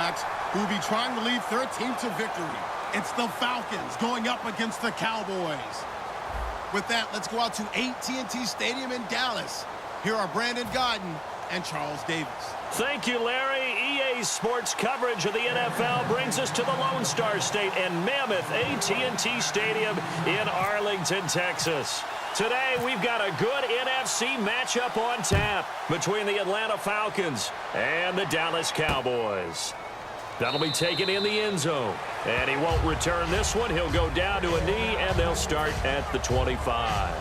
quarterbacks who will be trying to lead their team to victory. It's the Falcons going up against the Cowboys. With that, let's go out to AT&T Stadium in Dallas. Here are Brandon Godden and Charles Davis. Thank you, Larry. EA Sports coverage of the NFL brings us to the Lone Star State and mammoth AT&T Stadium in Arlington, Texas. Today, we've got a good NFC matchup on tap between the Atlanta Falcons and the Dallas Cowboys. That'll be taken in the end zone. And he won't return this one. He'll go down to a knee, and they'll start at the 25.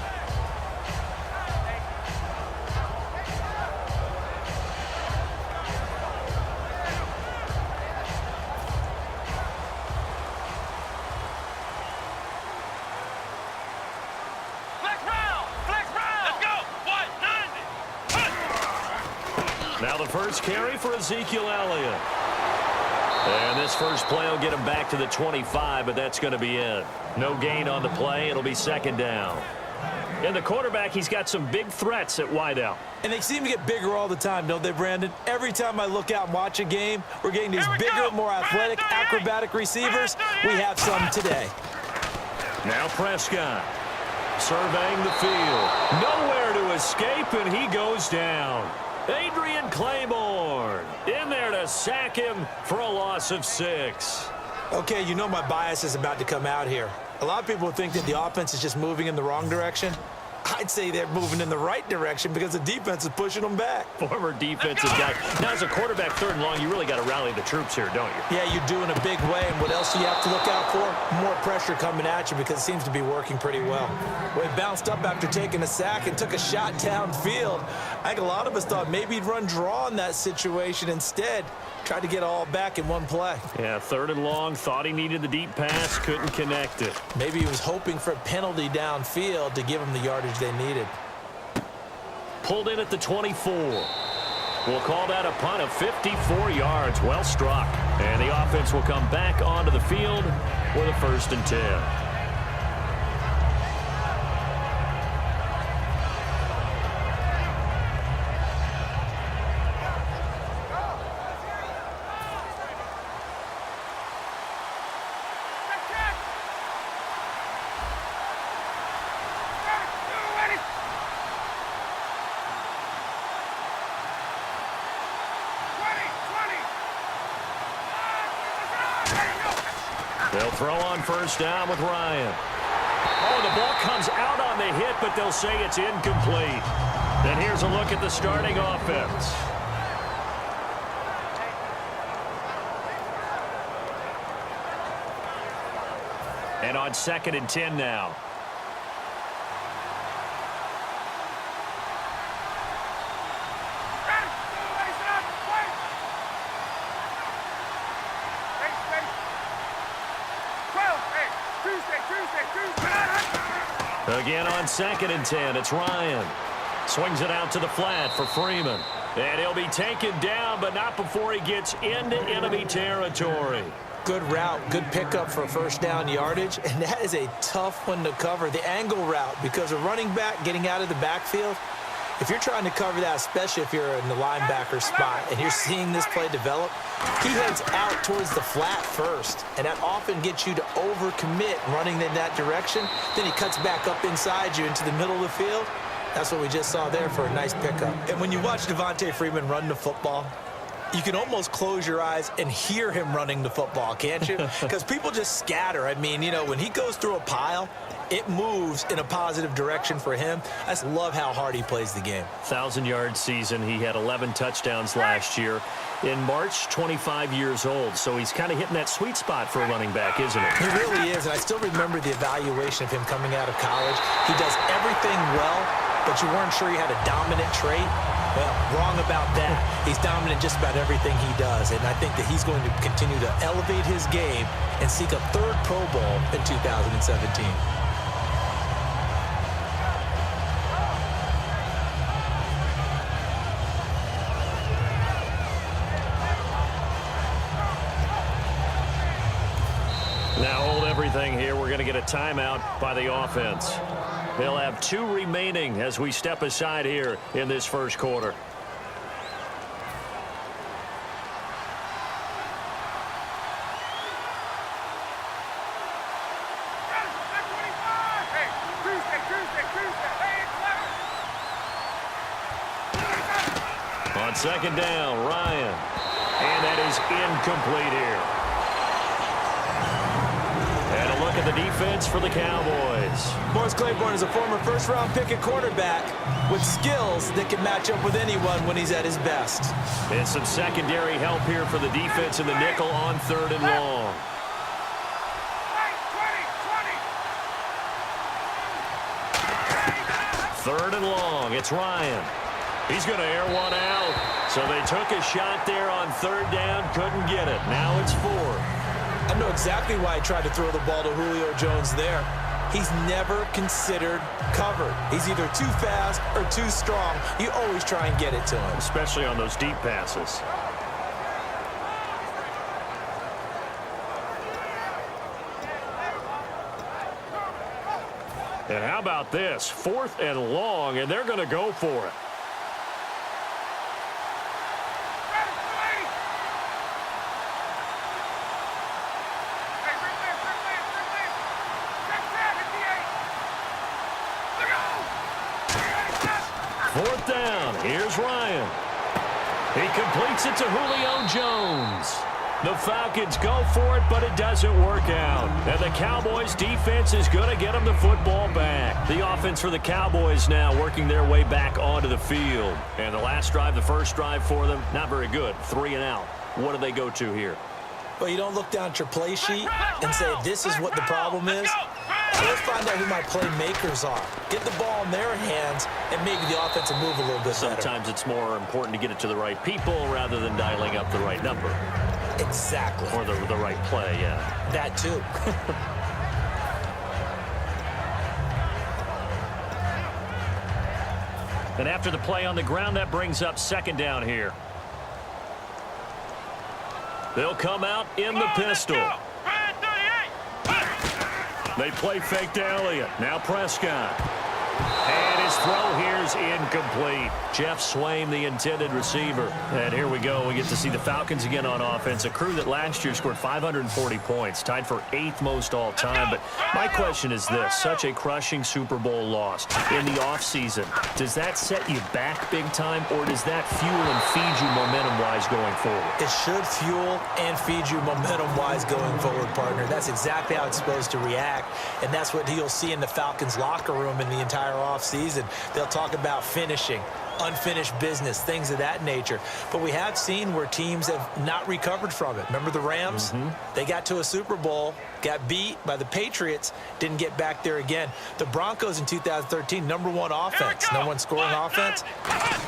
Now the first carry for Ezekiel Elliott. And this first play will get him back to the 25, but that's going to be it. No gain on the play. It'll be second down. And the quarterback, he's got some big threats at wideout. And they seem to get bigger all the time, don't they, Brandon? Every time I look out and watch a game, we're getting these bigger, more athletic, acrobatic receivers. We have some today. Now Prescott surveying the field. Nowhere to escape, and he goes down. Adrian Claiborne in there to sack him for a loss of 6. Okay, you know my bias is about to come out here. A lot of people think that the offense is just moving in the wrong direction. I'd say they're moving in the right direction because the defense is pushing them back. Former defensive guy. Now, as a quarterback, third and long, you really got to rally the troops here, don't you? Yeah, you do in a big way. And what else do you have to look out for? More pressure coming at you because it seems to be working pretty well. Well, he bounced up after taking a sack and took a shot downfield. I think a lot of us thought maybe he'd run draw in that situation instead. Tried to get all back in one play. Yeah, third and long, thought he needed the deep pass, couldn't connect it. Maybe he was hoping for a penalty downfield to give him the yardage they needed. Pulled in at the 24. We'll call that a punt of 54 yards. Well struck. And the offense will come back onto the field with a 1st and 10. They'll throw on 1st down with Ryan. Oh, the ball comes out on the hit, but they'll say it's incomplete. Then here's a look at the starting offense. And on 2nd and 10 now. Again on 2nd and 10, it's Ryan. Swings it out to the flat for Freeman. And he'll be taken down, but not before he gets into enemy territory. Good route, good pickup for 1st down yardage, and that is a tough one to cover. The angle route, because a running back getting out of the backfield, if you're trying to cover that, especially if you're in the linebacker spot and you're seeing this play develop, he heads out towards the flat first, and that often gets you to overcommit running in that direction. Then he cuts back up inside you into the middle of the field. That's what we just saw there for a nice pickup. And when you watch Devontae Freeman run the football, you can almost close your eyes and hear him running the football, can't you? Because people just scatter. I mean, you know, when he goes through a pile, it moves in a positive direction for him. I just love how hard he plays the game. 1,000-yard season. He had 11 touchdowns last year. In March, 25 years old. So he's kind of hitting that sweet spot for a running back, isn't it? He really is. And I still remember the evaluation of him coming out of college. He does everything well, but you weren't sure he had a dominant trait. Well, wrong about that. He's dominant just about everything he does, and I think that he's going to continue to elevate his game and seek a 3rd Pro Bowl in 2017. Now hold everything here. We're going to get a timeout by the offense. They'll have 2 remaining as we step aside here in this first quarter. second down, Ryan. And that is incomplete here. And a look at the defense for the Cowboys. Morris Claiborne is a former first-round pick at quarterback with skills that can match up with anyone when he's at his best. And some secondary help here for the defense in the nickel on 3rd and long. Third and long, it's Ryan. He's going to air one out. So they took a shot there on 3rd down, couldn't get it. Now it's 4th. I know exactly why he tried to throw the ball to Julio Jones there. He's never considered covered. He's either too fast or too strong. You always try and get it to him. Especially on those deep passes. And how about this? 4th and long, and they're going to go for it. Fourth down. Here's Ryan. He completes it to Julio Jones. The Falcons go for it, but it doesn't work out. And the Cowboys' defense is going to get them the football back. The offense for the Cowboys now working their way back onto the field. And the last drive, the first drive for them, not very good. 3 and out. What do they go to here? Well, you don't look down at your play sheet and say, this is what the problem is. Let's find out who my playmakers are. Get the ball in their hands, and maybe the offense will move a little bit better. Sometimes it's more important to get it to the right people rather than dialing up the right number. Exactly. Or the right play, yeah. That too. And after the play on the ground, that brings up 2nd down here. They'll come out in the pistol. They play fake to Elliott. Now Prescott. And his throw here's incomplete. Jeff Swaim, the intended receiver. And here we go. We get to see the Falcons again on offense. A crew that last year scored 540 points, tied for 8th most all time. But my question is this. Such a crushing Super Bowl loss in the offseason. Does that set you back big time, or does that fuel and feed you momentum-wise going forward? It should fuel and feed you momentum-wise going forward, partner. That's exactly how it's supposed to react. And that's what you'll see in the Falcons locker room in the entire offseason. They'll talk about finishing, unfinished business, things of that nature. But we have seen where teams have not recovered from it. Remember the Rams? They got to a Super Bowl, got beat by the Patriots, didn't get back there again. The Broncos in 2013, #1 offense, #1 scoring offense.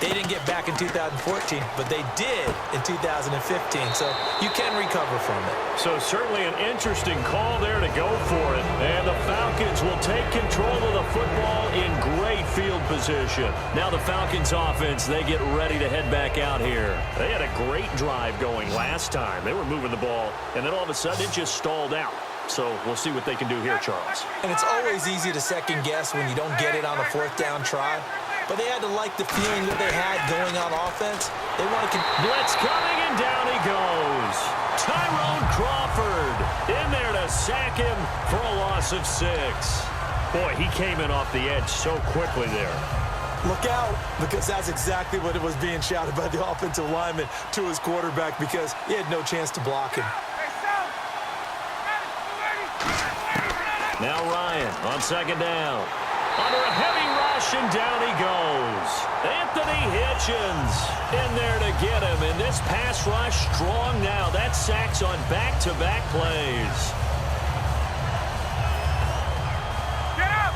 They didn't get back in 2014, but they did in 2015. So you can recover from it. So certainly an interesting call there to go for it. And the Falcons will take control of the football in great field position. Now the Falcons offense, they get ready to head back out here. They had a great drive going last time. They were moving the ball, and then all of a sudden it just stalled out. So we'll see what they can do here, Charles. And it's always easy to second guess when you don't get it on a 4th down try. But they had to like the feeling that they had going on offense. They want to... Blitz coming, and down he goes. Tyrone Crawford in there to sack him for a loss of 6. Boy, he came in off the edge so quickly there. Look out, because that's exactly what it was being shouted by the offensive lineman to his quarterback, because he had no chance to block him. Now Ryan on 2nd down. Under a heavy rush, and down he goes. Anthony Hitchens in there to get him. And this pass rush strong now. That's sacks on back-to-back plays. Get up!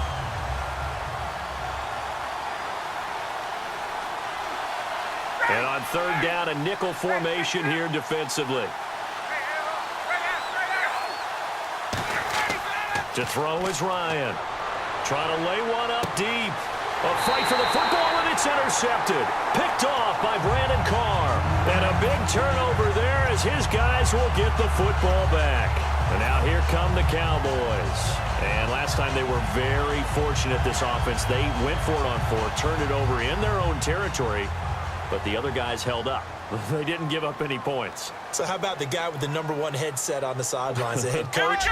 And on 3rd down, a nickel formation here defensively. To throw is Ryan. Trying to lay one up deep. A fight for the football, and it's intercepted. Picked off by Brandon Carr. And a big turnover there as his guys will get the football back. And now here come the Cowboys. And last time they were very fortunate, this offense. They went for it on 4, turned it over in their own territory, but the other guys held up. They didn't give up any points. So how about the guy with the #1 headset on the sidelines, the head coach?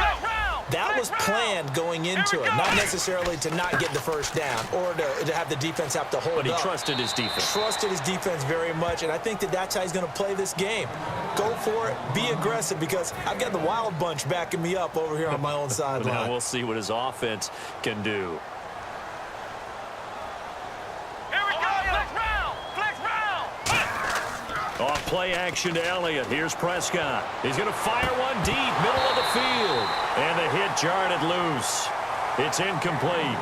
That was planned going into it, not necessarily to not get the first down or to have the defense have to hold up. But he trusted his defense. Trusted his defense very much, and I think that's how he's going to play this game. Go for it, be aggressive, because I've got the wild bunch backing me up over here on my own sideline. Now we'll see what his offense can do. Off play action to Elliott. Here's Prescott. He's going to fire one deep, middle of the field. And the hit jarred it loose. It's incomplete.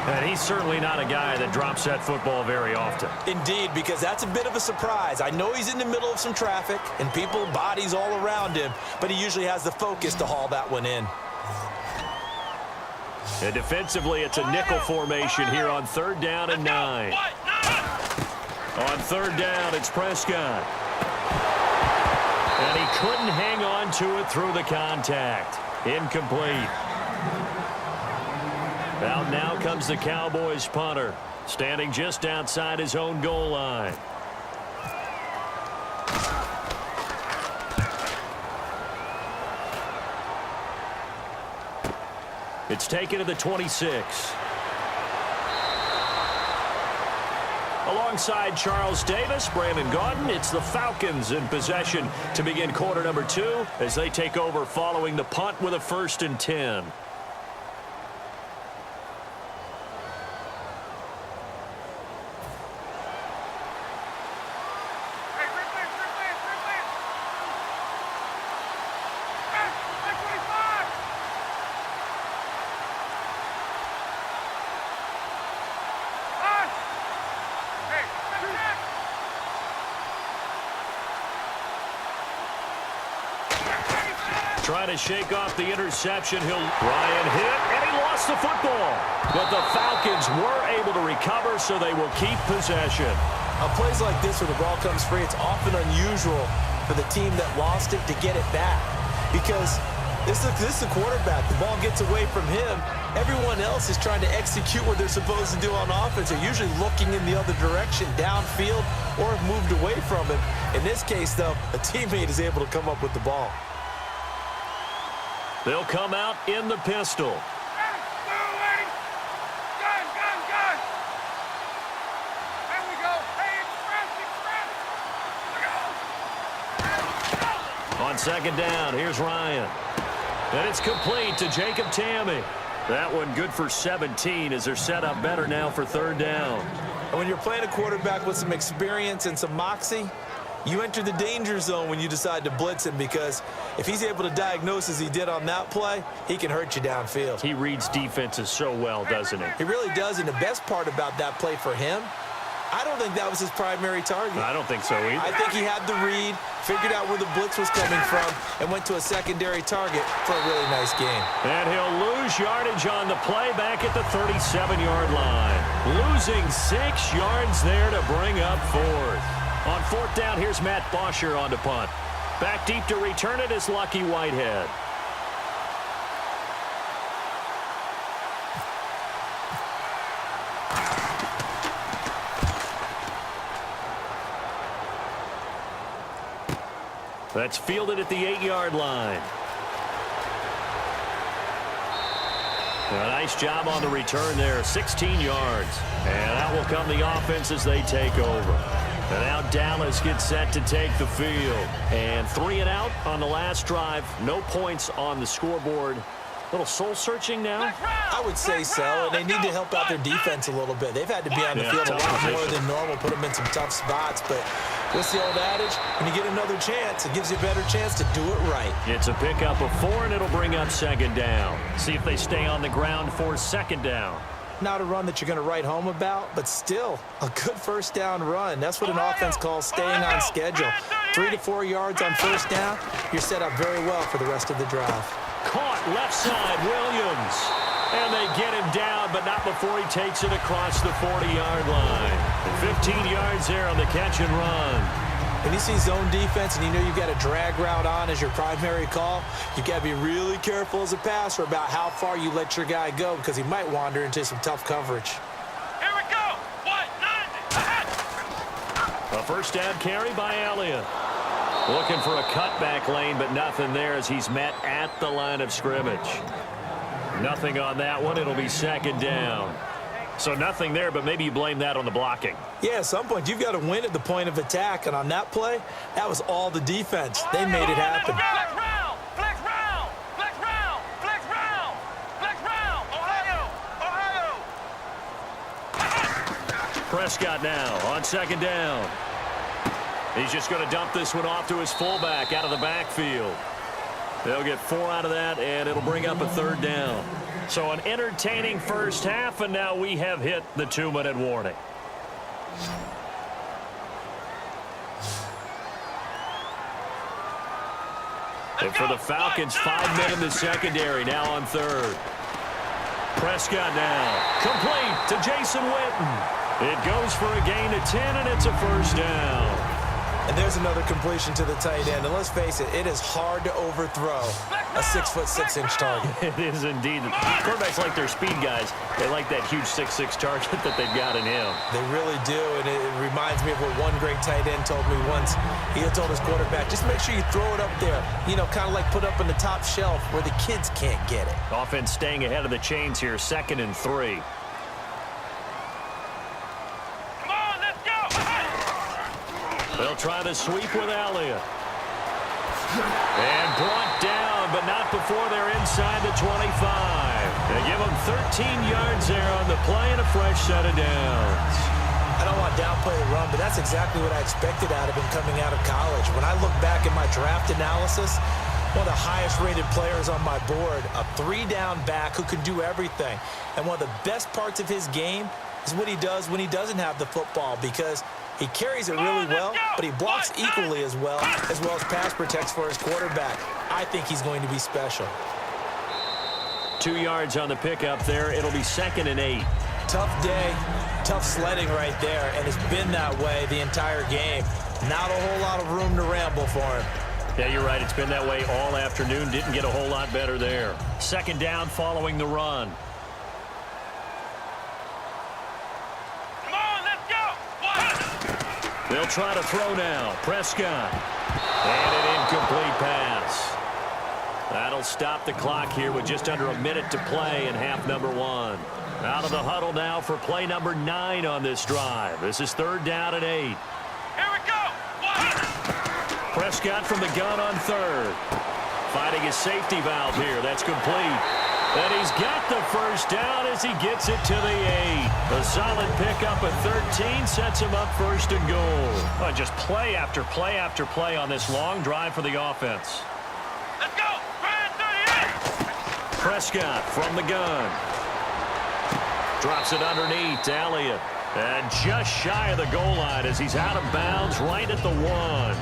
And he's certainly not a guy that drops that football very often. Indeed, because that's a bit of a surprise. I know he's in the middle of some traffic and people, bodies all around him, but he usually has the focus to haul that one in. And defensively, it's a nickel formation here on 3rd down and 9. On 3rd down, it's Prescott. And he couldn't hang on to it through the contact. Incomplete. Out now comes the Cowboys punter, standing just outside his own goal line. It's taken to the 26. Alongside Charles Davis, Brandon Gaudin, it's the Falcons in possession to begin quarter number 2 as they take over following the punt with a 1st and 10. Trying to shake off the interception. Ryan hit, and he lost the football. But the Falcons were able to recover, so they will keep possession. On plays like this where the ball comes free, it's often unusual for the team that lost it to get it back. Because this is the quarterback. The ball gets away from him. Everyone else is trying to execute what they're supposed to do on offense. They're usually looking in the other direction, downfield, or have moved away from him. In this case, though, a teammate is able to come up with the ball. They'll come out in the pistol. On 2nd down, here's Ryan. And it's complete to Jacob Tamme. That one good for 17 as they're set up better now for 3rd down. And when you're playing a quarterback with some experience and some moxie, you enter the danger zone when you decide to blitz him, because if he's able to diagnose as he did on that play, he can hurt you downfield. He reads defenses so well, doesn't he? He really does, and the best part about that play for him, I don't think that was his primary target. I don't think so either. I think he had the read, figured out where the blitz was coming from, and went to a secondary target for a really nice game. And he'll lose yardage on the play back at the 37-yard line. Losing 6 yards there to bring up 4th. On 4th down, here's Matt Bosher on to punt. Back deep to return it is Lucky Whitehead. That's fielded at the 8-yard line. A nice job on the return there, 16 yards. And out will come the offense as they take over. And now Dallas gets set to take the field. And 3 and out on the last drive. No points on the scoreboard. A little soul-searching now? I would say so, and they need to help out their defense a little bit. They've had to be on the field a lot more than normal, put them in some tough spots. But what's the old adage? When you get another chance, it gives you a better chance to do it right. It's a pickup of 4, and it'll bring up 2nd down. See if they stay on the ground for 2nd down. Not a run that you're going to write home about, but still a good 1st down run. That's what an offense calls staying on schedule. 3 to 4 yards on 1st down, you're set up very well for the rest of the drive. Caught left side, Williams. And they get him down, but not before he takes it across the 40-yard line. 15 yards there on the catch and run. When you see zone defense and you know you've got a drag route on as your primary call, you've got to be really careful as a passer about how far you let your guy go, because he might wander into some tough coverage. Here we go. 1-9. A 1st down carry by Elliott. Looking for a cutback lane, but nothing there as he's met at the line of scrimmage. Nothing on that one. It'll be second down. So nothing there, but maybe you blame that on the blocking. Yeah, at some point, you've got to win at the point of attack. And on that play, that was all the defense. They made it happen. Prescott now on second down. He's just going to dump this one off to his fullback out of the backfield. They'll get 4 out of that, and it'll bring up a third down. So an entertaining first half, and now we have hit the 2-minute warning. And for the Falcons, 5 men in the secondary now on third. Prescott now. Complete to Jason Witten. It goes for a gain of 10, and it's a first down. And there's another completion to the tight end. And let's face it, it is hard to overthrow a 6'6" target. It is indeed. Quarterbacks like their speed guys. They like that huge 6'6" target that they've got in him. They really do, and it reminds me of what one great tight end told me once. He had told his quarterback, just make sure you throw it up there, you know, kind of like put up on the top shelf where the kids can't get it. Offense staying ahead of the chains here, 2nd and 3. They'll try the sweep with Elliott. And brought down, but not before they're inside the 25. They give them 13 yards there on the play and a fresh set of downs. I don't want to downplay the run, but that's exactly what I expected out of him coming out of college. When I look back at my draft analysis, one of the highest-rated players on my board, a 3-down back who can do everything. And one of the best parts of his game is what he does when he doesn't have the football, because he carries it really well, but he blocks equally as well as pass protects for his quarterback. I think he's going to be special. 2 yards on the pickup there. It'll be 2nd and 8. Tough day, tough sledding right there, and it's been that way the entire game. Not a whole lot of room to ramble for him. Yeah, you're right. It's been that way all afternoon. Didn't get a whole lot better there. 2nd down following the run. They'll try to throw now. Prescott. And an incomplete pass. That'll stop the clock here with just under a minute to play in half number 1. Out of the huddle now for play number 9 on this drive. This is 3rd down and 8. Here we go. Prescott from the gun on 3rd. Finding his safety valve here. That's complete. And he's got the first down as he gets it to the 8. A solid pickup at 13 sets him up 1st and goal. Oh, just play after play after play on this long drive for the offense. Let's go. 38. Prescott from the gun. Drops it underneath to Elliott. And just shy of the goal line as he's out of bounds right at the 1.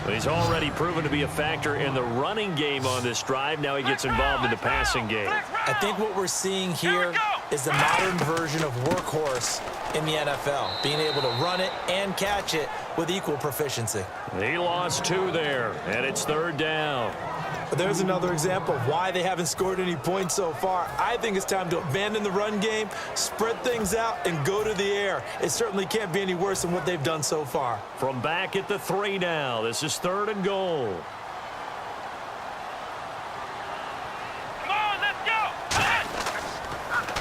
He's already proven to be a factor in the running game on this drive. Now he gets involved in the passing game. I think what we're seeing here is the modern version of workhorse in the NFL, being able to run it and catch it with equal proficiency. He lost 2 there, and it's 3rd down. But there's another example of why they haven't scored any points so far. I think it's time to abandon the run game, spread things out, and go to the air. It certainly can't be any worse than what they've done so far. From back at the 3 now, this is 3rd and goal. Come on, let's go.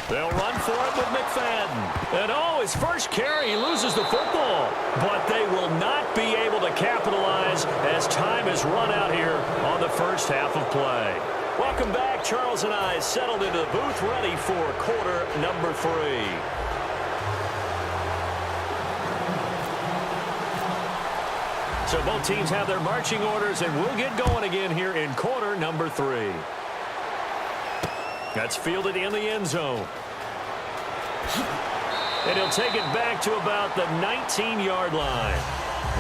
They'll run for it with McFadden. And oh, his first carry, he loses the football. But they will not be able to capitalize as time is run out here on the first half of play. Welcome back. Charles and I settled into the booth ready for quarter number 3. So both teams have their marching orders, and we'll get going again here in quarter number 3. That's fielded in the end zone. And he'll take it back to about the 19-yard line.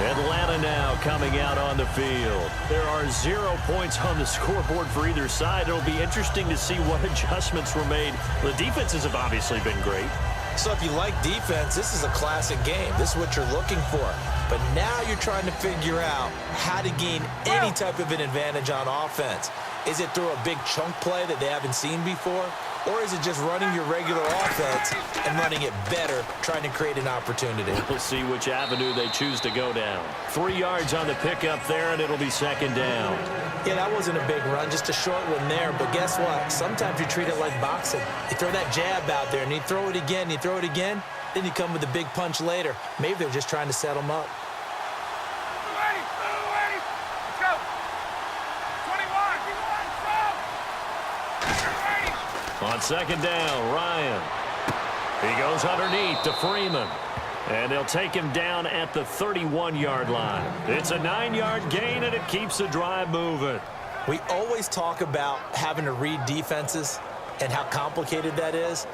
Atlanta now coming out on the field. There are 0 points on the scoreboard for either side. It'll be interesting to see what adjustments were made. The defenses have obviously been great. So if you like defense, this is a classic game. This is what you're looking for. But now you're trying to figure out how to gain any type of an advantage on offense. Is it through a big chunk play that they haven't seen before? Or is it just running your regular offense and running it better, trying to create an opportunity? We'll see which avenue they choose to go down. 3 yards on the pickup there, and it'll be second down. Yeah, that wasn't a big run, just a short one there. But guess what? Sometimes you treat it like boxing. You throw that jab out there, and you throw it again, you throw it again, then you come with a big punch later. Maybe they're just trying to set them up. Let's go. 21. On second down, Ryan. He goes underneath to Freeman. And they'll take him down at the 31-yard line. It's a 9-yard gain, and it keeps the drive moving. We always talk about having to read defenses and how complicated that is.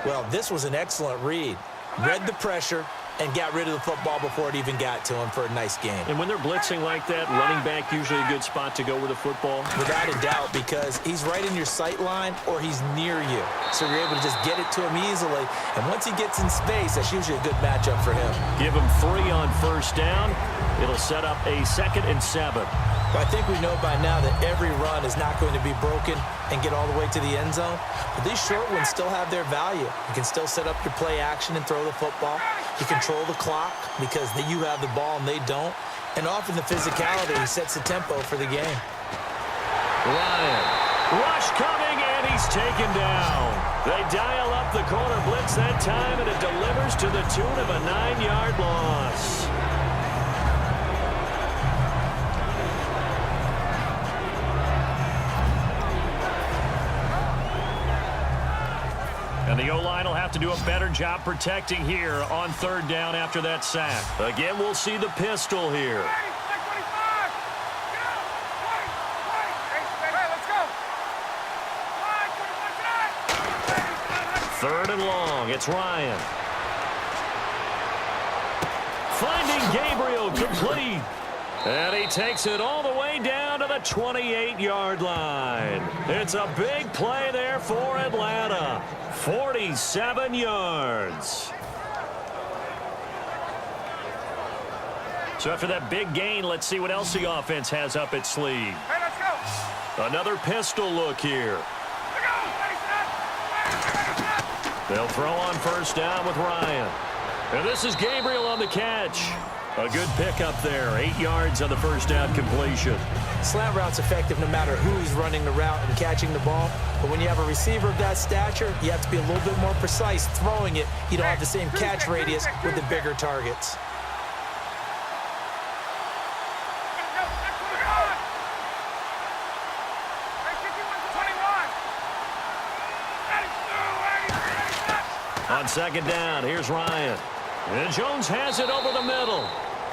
Well, this was an excellent read. Read the pressure and got rid of the football before it even got to him for a nice game. And when they're blitzing like that, running back usually a good spot to go with the football? Without a doubt, because he's right in your sight line or he's near you. So you're able to just get it to him easily. And once he gets in space, that's usually a good matchup for him. Give him 3 on first down. It'll set up a 2nd and 7. Well, I think we know by now that every run is not going to be broken and get all the way to the end zone. But these short ones still have their value. You can still set up your play action and throw the football. You control the clock because you have the ball and they don't. And often the physicality sets the tempo for the game. Ryan. Rush coming, and he's taken down. They dial up the corner blitz that time, and it delivers to the tune of a 9-yard loss. And the O-line will have to do a better job protecting here on 3rd down after that sack. Again, we'll see the pistol here. Third and long. It's Ryan. Finding Gabriel complete. And he takes it all the way down to the 28-yard line. It's a big play there for Atlanta. 47 yards. So after that big gain, let's see what else the offense has up its sleeve. Hey, let's go. Another pistol look here. They'll throw on first down with Ryan. And this is Gabriel on the catch. A good pickup there. 8 yards on the first down completion. Slant route's effective no matter who's running the route and catching the ball. But when you have a receiver of that stature, you have to be a little bit more precise throwing it. You don't have the same catch radius with the bigger targets. On second down, here's Ryan. And Jones has it over the middle.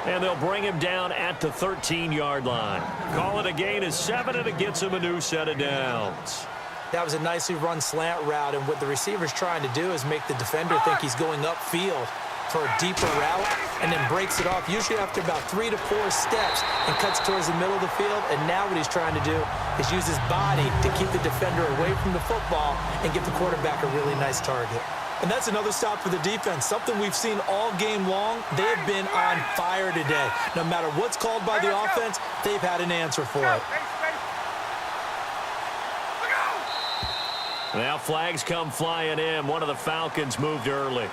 And they'll bring him down at the 13-yard line. Call it a gain of 7, and it gets him a new set of downs. That was a nicely run slant route, and what the receiver's trying to do is make the defender think he's going upfield for a deeper route, and then breaks it off, usually after about 3 to 4 steps, and cuts towards the middle of the field. And now what he's trying to do is use his body to keep the defender away from the football and give the quarterback a really nice target. And that's another stop for the defense, something we've seen all game long. They have been on fire today. No matter what's called by the offense, they've had an answer for it. Now flags come flying in. One of the Falcons moved early.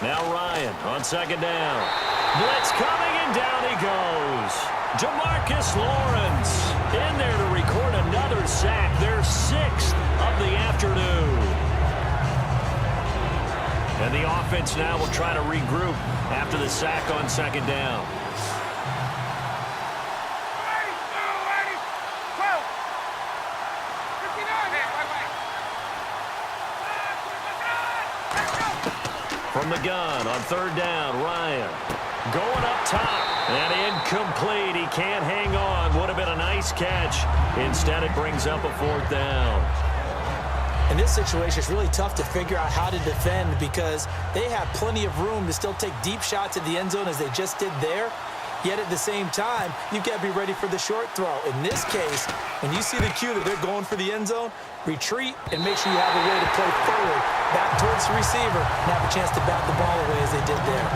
Now Ryan on second down. Blitz coming, and down he goes. Demarcus Lawrence in there to record another sack. Their 6th of the afternoon. And the offense now will try to regroup after the sack on second down. From the gun on third down, Ryan. Going up top. And incomplete. He can't hang on. Would have been a nice catch. Instead, it brings up a fourth down. In this situation, it's really tough to figure out how to defend because they have plenty of room to still take deep shots at the end zone as they just did there. Yet at the same time, you've got to be ready for the short throw. In this case, when you see the cue that they're going for the end zone, retreat and make sure you have a way to play forward, back towards the receiver, and have a chance to bat the ball away as they did there.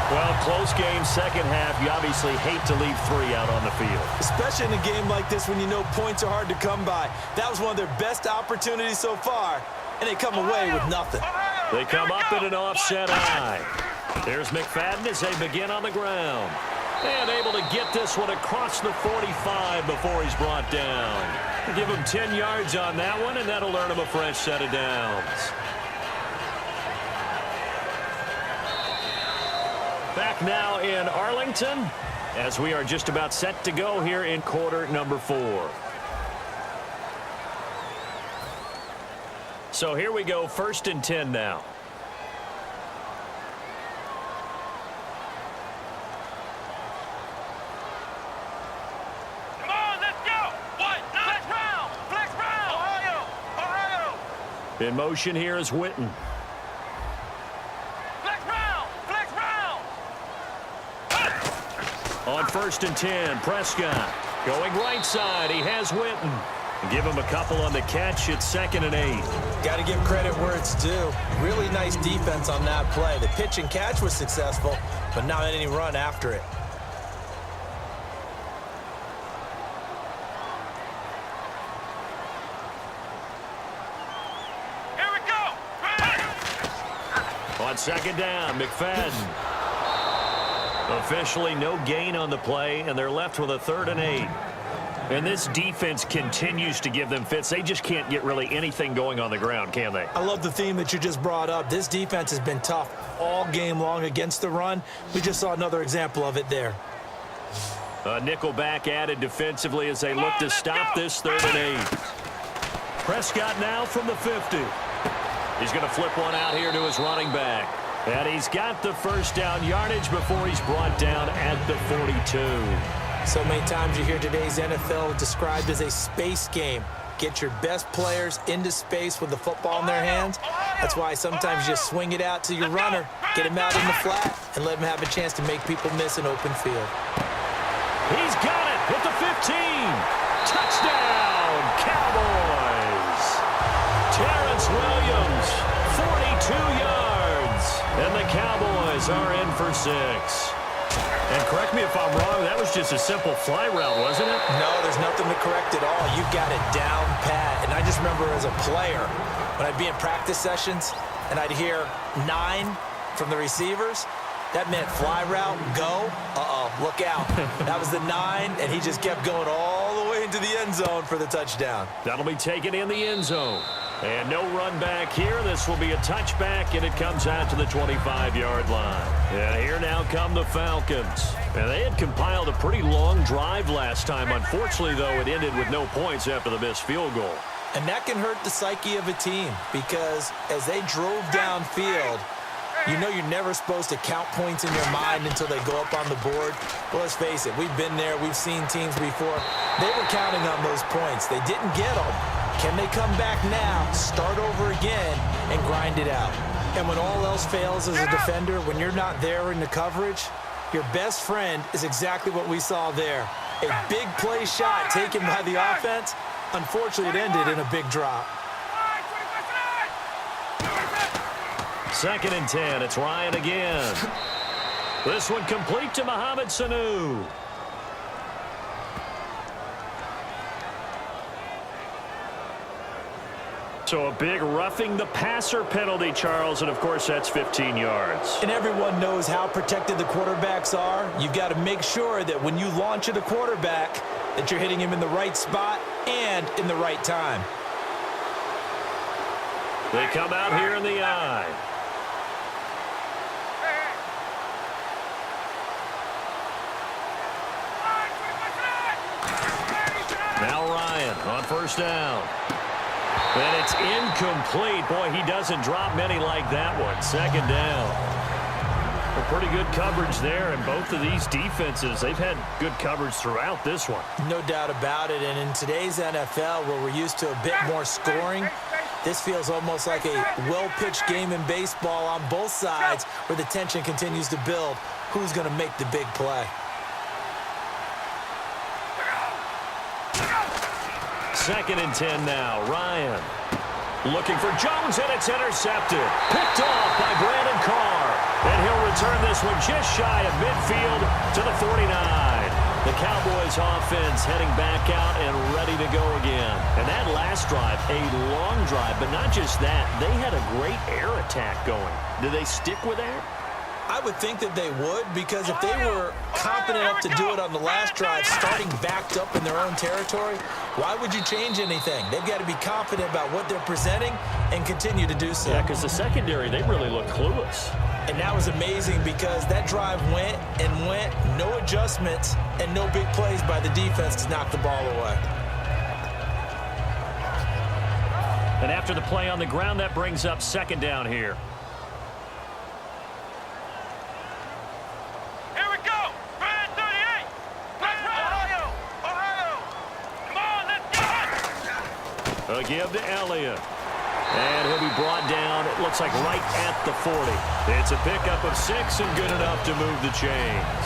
Well, close game, second half. You obviously hate to leave 3 out on the field. Especially in a game like this when you know points are hard to come by. That was one of their best opportunities so far, and they come away with nothing. They come up in an offset eye. There's McFadden as they begin on the ground. And able to get this one across the 45 before he's brought down. Give him 10 yards on that one, and that'll earn him a fresh set of downs. Back now in Arlington as we are just about set to go here in quarter number 4. So here we go, 1st and 10 now. Come on, let's go. Flex round. Ohio. In motion here is Witten. On 1st and 10, Prescott going right side. He has Witten. Give him a couple on the catch. It's 2nd and 8. Got to give credit where it's due. Really nice defense on that play. The pitch and catch was successful, but not any run after it. Here we go. On 2nd down, McFadden. Officially no gain on the play, and they're left with a 3rd and 8. And this defense continues to give them fits. They just can't get really anything going on the ground, can they? I love the theme that you just brought up. This defense has been tough all game long against the run. We just saw another example of it there. A nickel back added defensively as they look to stop this 3rd and 8. Prescott now from the 50. He's going to flip one out here to his running back. And he's got the first down yardage before he's brought down at the 42. So many times you hear today's NFL described as a space game. Get your best players into space with the football in their hands. That's why sometimes you just swing it out to your runner, get him out in the flat, and let him have a chance to make people miss an open field. He's got it at the 15. Touchdown, Cowboys. Terrence Williams, 42 yards. And the Cowboys are in for 6. And correct me if I'm wrong, that was just a simple fly route, wasn't it? No, there's nothing to correct at all. You've got it down pat. And I just remember as a player, when I'd be in practice sessions and I'd hear 9 from the receivers, that meant fly route, go, look out. That was the 9, and he just kept going all the way into the end zone for the touchdown. That'll be taken in the end zone. And no run back here. This will be a touchback, and it comes out to the 25-yard line. And here now come the Falcons. And they had compiled a pretty long drive last time. Unfortunately, though, it ended with no points after the missed field goal. And that can hurt the psyche of a team because as they drove downfield, you know you're never supposed to count points in your mind until they go up on the board. Well, let's face it, we've been there. We've seen teams before. They were counting on those points. They didn't get them. Can they come back now, start over again, and grind it out? And when all else fails as a defender, when you're not there in the coverage, your best friend is exactly what we saw there. A big play shot taken by the offense. Unfortunately, it ended in a big drop. 2nd and 10. It's Ryan again. This one complete to Mohamed Sanu. So a big roughing the passer penalty, Charles, and of course that's 15 yards. And everyone knows how protected the quarterbacks are. You've got to make sure that when you launch at a quarterback that you're hitting him in the right spot and in the right time. They come out here in the eye. Now Ryan on 1st down. And it's incomplete. Boy, he doesn't drop many like that one. Second down. Well, pretty good coverage there, and both of these defenses, they've had good coverage throughout this one. No doubt about it, and in today's NFL, where we're used to a bit more scoring, this feels almost like a well-pitched game in baseball on both sides where the tension continues to build. Who's going to make the big play? Second and 10 now. Ryan looking for Jones, and it's intercepted. Picked off by Brandon Carr. And he'll return this one just shy of midfield to the 49. The Cowboys offense heading back out and ready to go again. And that last drive, a long drive, but not just that. They had a great air attack going. Do they stick with that? I would think that they would, because if they were confident enough to do it on the last drive, starting backed up in their own territory, why would you change anything? They've got to be confident about what they're presenting and continue to do so. Yeah, because the secondary, they really look clueless. And that was amazing because that drive went and went, no adjustments, and no big plays by the defense to knock the ball away. And after the play on the ground, that brings up second down here. A give to Elliott. And he'll be brought down, it looks like right at the 40. It's a pickup of 6 and good enough to move the chains.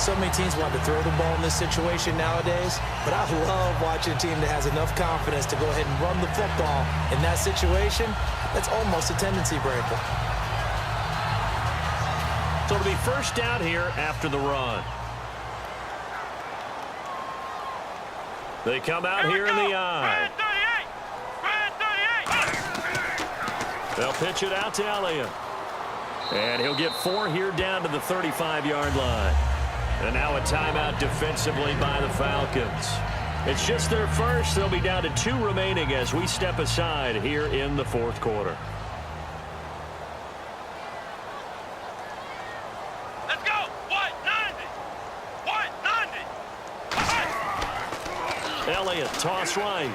So many teams want to throw the ball in this situation nowadays, but I love watching a team that has enough confidence to go ahead and run the football. In that situation, that's almost a tendency breaker. So it'll be first down here after the run. They come out here in the eye. They'll pitch it out to Elliott. And he'll get 4 here down to the 35-yard line. And now a timeout defensively by the Falcons. It's just their first. They'll be down to 2 remaining as we step aside here in the fourth quarter. Let's go. 190. 190. Elliott, toss right.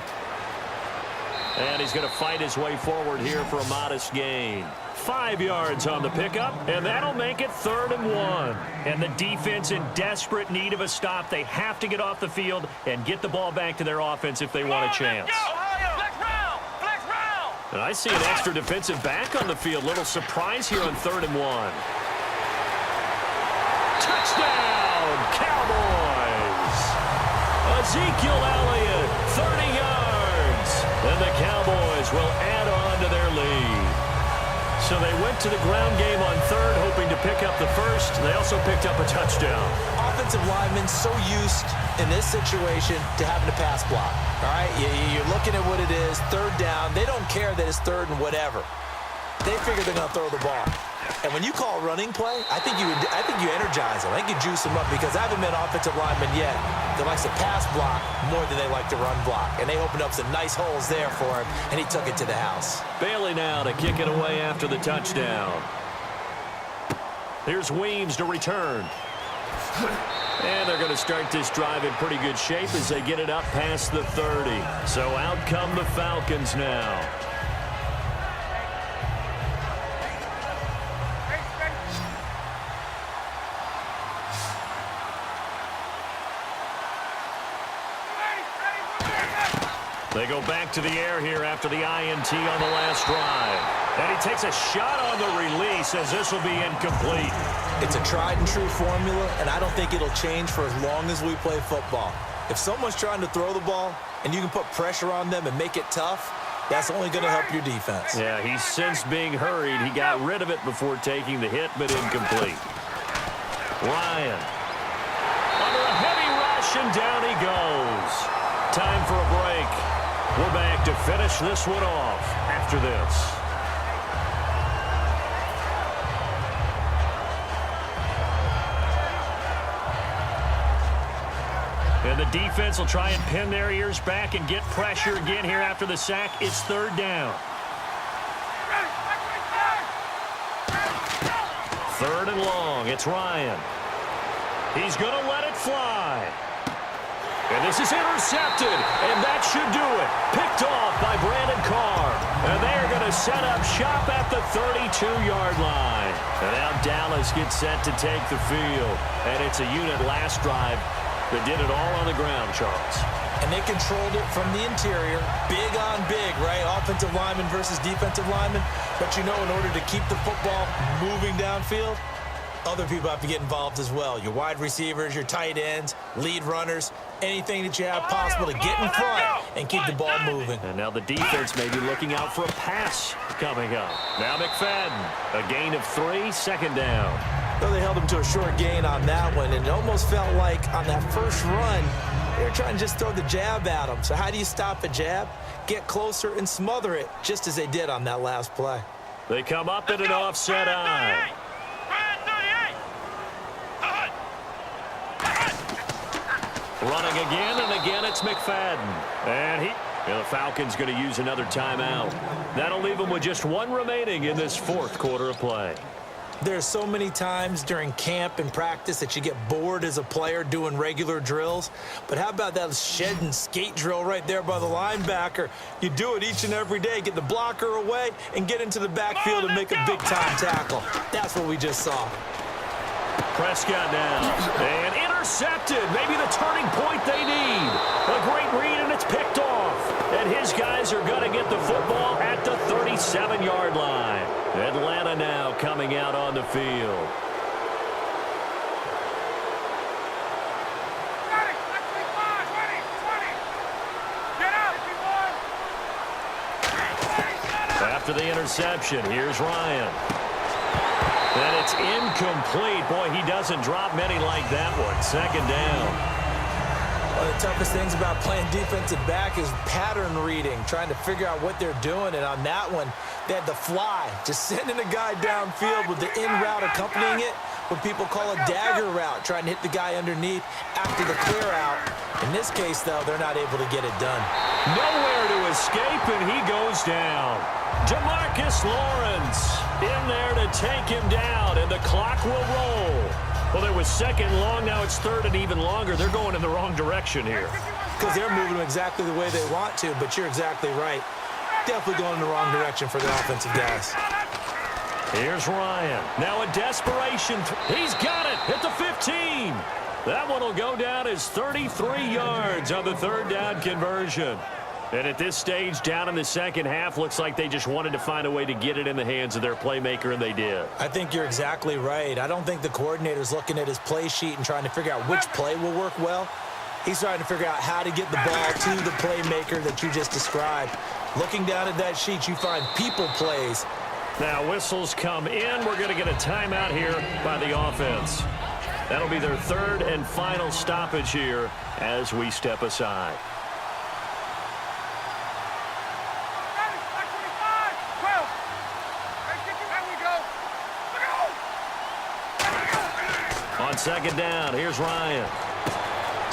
And he's going to fight his way forward here for a modest gain. 5 yards on the pickup, and that'll make it 3rd and 1. And the defense in desperate need of a stop. They have to get off the field and get the ball back to their offense if they want a chance. Flex round. Flex round. And I see an extra defensive back on the field. Little surprise here on 3rd and 1. Touchdown, Cowboys! Ezekiel Elliott, 30 yards. And the Cowboys will add on to their lead. So they went to the ground game on 3rd, hoping to pick up the first. They also picked up a touchdown. Offensive linemen so used in this situation to having to pass block. All right, you're looking at what it is, 3rd down. They don't care that it's 3rd and whatever. They figure they're going to throw the ball. And when you call running play, I think you energize them. I think you juice them up, because I haven't met offensive linemen yet that likes to pass block more than they like to run block. And they opened up some nice holes there for him, and he took it to the house. Bailey now to kick it away after the touchdown. Here's Weems to return. And they're going to start this drive in pretty good shape as they get it up past the 30. So out come the Falcons now. They go back to the air here after the INT on the last drive. And he takes a shot on the release as this will be incomplete. It's a tried and true formula, and I don't think it'll change for as long as we play football. If someone's trying to throw the ball and you can put pressure on them and make it tough, that's only going to help your defense. Yeah, he's since being hurried. He got rid of it before taking the hit, but incomplete. Ryan. Under a heavy rush, and down he goes. Time for a break. We're back to finish this one off after this. And the defense will try and pin their ears back and get pressure again here after the sack. It's 3rd down. 3rd and long. It's Ryan. He's going to let it fly. And this is intercepted, and that should do it. Picked off by Brandon Carr. And they are going to set up shop at the 32-yard line. And now Dallas gets set to take the field. And it's a unit last drive that did it all on the ground, Charles. And they controlled it from the interior. Big on big, right? Offensive lineman versus defensive lineman. But you know, in order to keep the football moving downfield, other people have to get involved as well. Your wide receivers, your tight ends, lead runners, anything that you have possible to get in front and keep the ball moving. And now the defense may be looking out for a pass coming up. Now McFadden, a gain of 3, second down. Well, they held him to a short gain on that one, and it almost felt like on that first run, they were trying to just throw the jab at him. So how do you stop a jab? Get closer and smother it, just as they did on that last play. They come up in an offset eye. Running again, and again it's McFadden. And the Falcons going to use another timeout. That'll leave them with just 1 remaining in this fourth quarter of play. There's so many times during camp and practice that you get bored as a player doing regular drills. But how about that shed and skate drill right there by the linebacker? You do it each and every day. Get the blocker away and get into the backfield and make a big-time tackle. That's what we just saw. Prescott now. And intercepted. Maybe the turning point they need. A great read, and it's picked off. And his guys are going to get the football at the 37-yard line. Atlanta now coming out on the field. After the interception, here's Ryan. And it's incomplete. Boy, he doesn't drop many like that one. Second down. One of the toughest things about playing defensive back is pattern reading, trying to figure out what they're doing. And on that one, they had the fly, just sending a guy downfield with the in route accompanying it, what people call a dagger route, trying to hit the guy underneath after the clear out. In this case, though, they're not able to get it done. Nowhere to escape, and he goes down. Demarcus Lawrence in there to take him down, and the clock will roll. Well, it was second long. Now it's third and even longer. They're going in the wrong direction here. Because they're moving them exactly the way they want to, but you're exactly right. Definitely going in the wrong direction for the offensive guys. Here's Ryan. Now a desperation. He's got it at the 15. That one will go down as 33 yards on the third down conversion. And at this stage, down in the second half, looks like they just wanted to find a way to get it in the hands of their playmaker, and they did. I think you're exactly right. I don't think the coordinator's looking at his play sheet and trying to figure out which play will work well. He's trying to figure out how to get the ball to the playmaker that you just described. Looking down at that sheet, you find people plays. Now whistles come in. We're going to get a timeout here by the offense. That'll be their third and final stoppage here as we step aside. On second down, here's Ryan.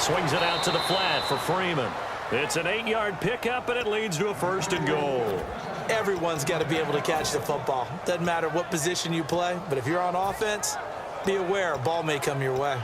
Swings it out to the flat for Freeman. It's an 8-yard pickup, and it leads to a first and goal. Everyone's got to be able to catch the football. Doesn't matter what position you play, but if you're on offense, be aware a ball may come your way.